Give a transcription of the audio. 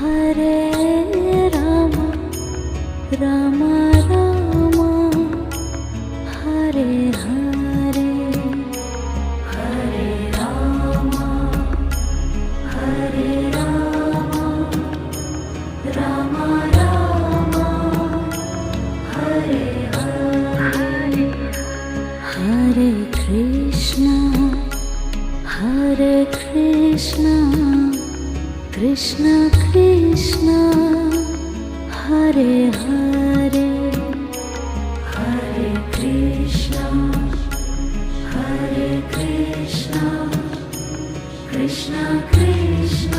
Hare Rama Rama Rama Hare Hare Hare Rama Hare Rama Rama Rama Hare Hare Hare Krishna Krishna Krishna Hare Hare Hare Krishna Krishna Krishna